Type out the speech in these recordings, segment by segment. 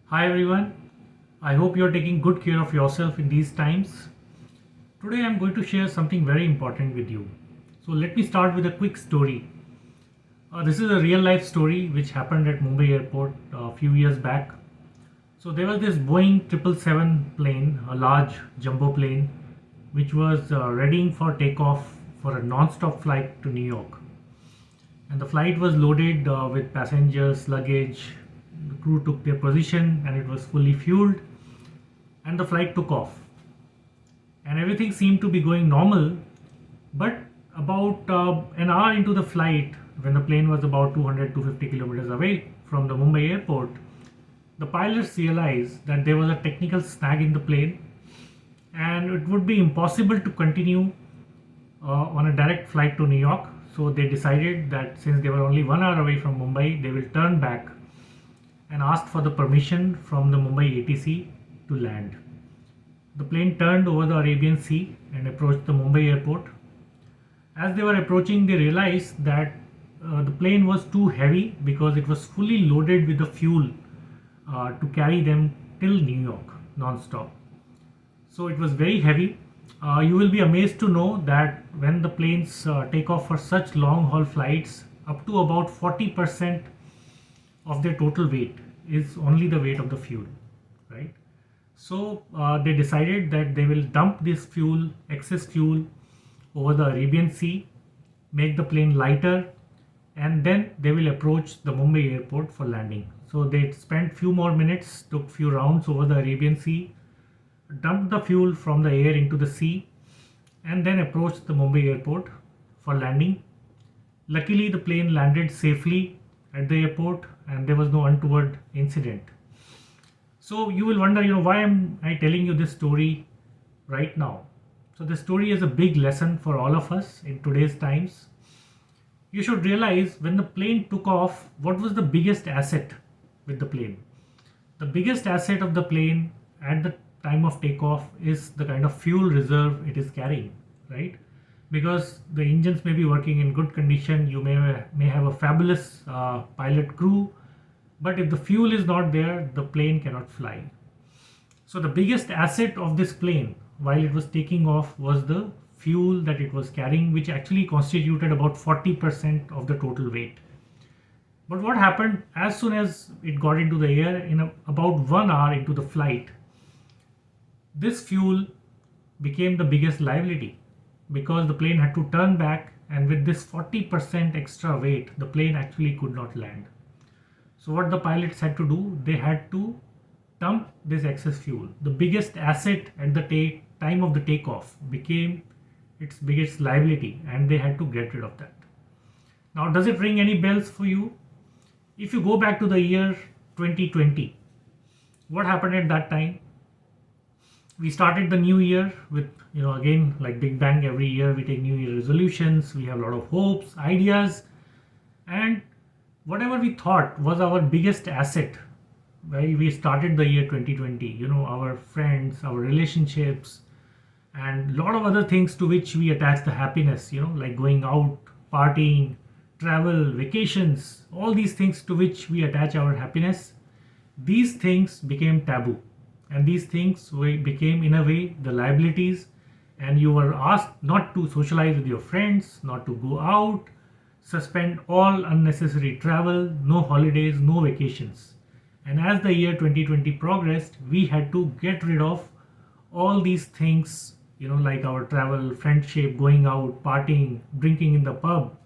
Hi everyone, I hope you're taking good care of yourself in these times. Today I'm going to share something very important with you. So let me start with a quick story. This is a real life story which happened at Mumbai airport a few years back. So there was this Boeing 777 plane, a large jumbo plane, which was readying for takeoff for a non-stop flight to New York. And the flight was loaded with passengers, luggage. The crew took their position and it was fully fueled and the flight took off and everything seemed to be going normal. But about an hour into the flight, when the plane was about 200 to 250 kilometers away from the Mumbai airport, the pilots realized that there was a technical snag in the plane and it would be impossible to continue on a direct flight to New York. So they decided that since they were only 1 hour away from Mumbai, they will turn back and asked for the permission from the Mumbai ATC to land. The plane turned over the Arabian Sea and approached the Mumbai airport. As they were approaching, they realized that the plane was too heavy because it was fully loaded with the fuel to carry them till New York non-stop. So it was very heavy. You will be amazed to know that when the planes take off for such long haul flights, up to about 40% of their total weight is only the weight of the fuel, right? So they decided that they will dump this fuel, excess fuel, over the Arabian Sea, make the plane lighter, and then they will approach the Mumbai airport for landing. So they spent few more minutes, took few rounds over the Arabian Sea, dumped the fuel from the air into the sea, and then approached the Mumbai airport for landing. Luckily, the plane landed safely at the airport and there was no untoward incident. So you will wonder, why am I telling you this story right now? So the story is a big lesson for all of us in today's times. You should realize when the plane took off, what was the biggest asset with the plane? The biggest asset of the plane at the time of takeoff is the kind of fuel reserve it is carrying, right? Because the engines may be working in good condition, you may have a fabulous pilot crew, but if the fuel is not there, the plane cannot fly. So the biggest asset of this plane while it was taking off was the fuel that it was carrying, which actually constituted about 40% of the total weight. But what happened as soon as it got into the air, about 1 hour into the flight, this fuel became the biggest liability because the plane had to turn back, and with this 40% extra weight, the plane actually could not land. So what the pilots had to do, they had to dump this excess fuel. The biggest asset at the time of the takeoff became its biggest liability, and they had to get rid of that. Now, does it ring any bells for you? If you go back to the year 2020, what happened at that time? We started the new year with, again, like Big Bang, every year we take New Year resolutions, we have a lot of hopes, ideas, and whatever we thought was our biggest asset while we started the year 2020, our friends, our relationships, and a lot of other things to which we attach the happiness, like going out, partying, travel, vacations, all these things to which we attach our happiness. These things became taboo, and these things became, in a way, the liabilities, and you were asked not to socialize with your friends, not to go out, suspend all unnecessary travel, no holidays, no vacations. And as the year 2020 progressed, we had to get rid of all these things, like our travel, friendship, going out, partying, drinking in the pub,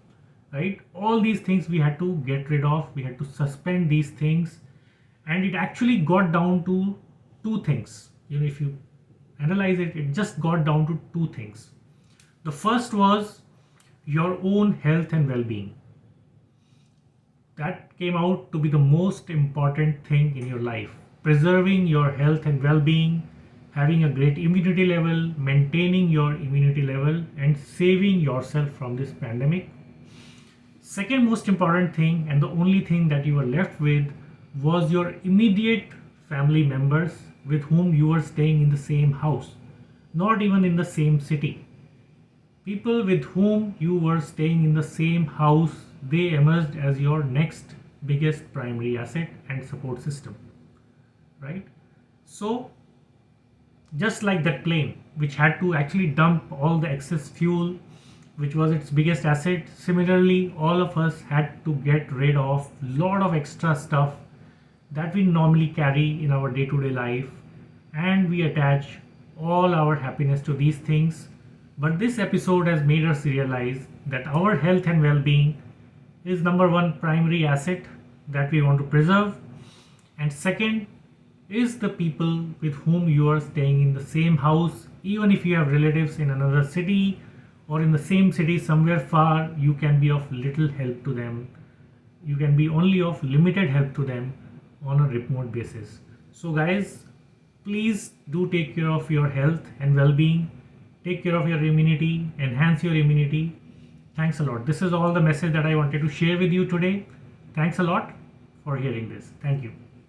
right? All these things we had to get rid of, we had to suspend these things, and it actually got down to two things. If you analyze it, it just got down to two things. The first was your own health and well-being. That came out to be the most important thing in your life. Preserving your health and well-being, having a great immunity level, maintaining your immunity level, and saving yourself from this pandemic. Second most important thing, and the only thing that you were left with, was your immediate family members with whom you were staying in the same house, not even in the same city. People with whom you were staying in the same house, they emerged as your next biggest primary asset and support system. right? So just like that plane which had to actually dump all the excess fuel, which was its biggest asset, similarly all of us had to get rid of lot of extra stuff that we normally carry in our day-to-day life, and we attach all our happiness to these things. But this episode has made us realize that our health and well-being is number one primary asset that we want to preserve, and second is the people with whom you are staying in the same house. Even if you have relatives in another city or in the same city somewhere far, you can be of little help to them. You can be only of limited help to them on a remote basis. So guys, please do take care of your health and well-being. Take care of your immunity, enhance your immunity. Thanks a lot. This is all the message that I wanted to share with you today. Thanks a lot for hearing this. Thank you.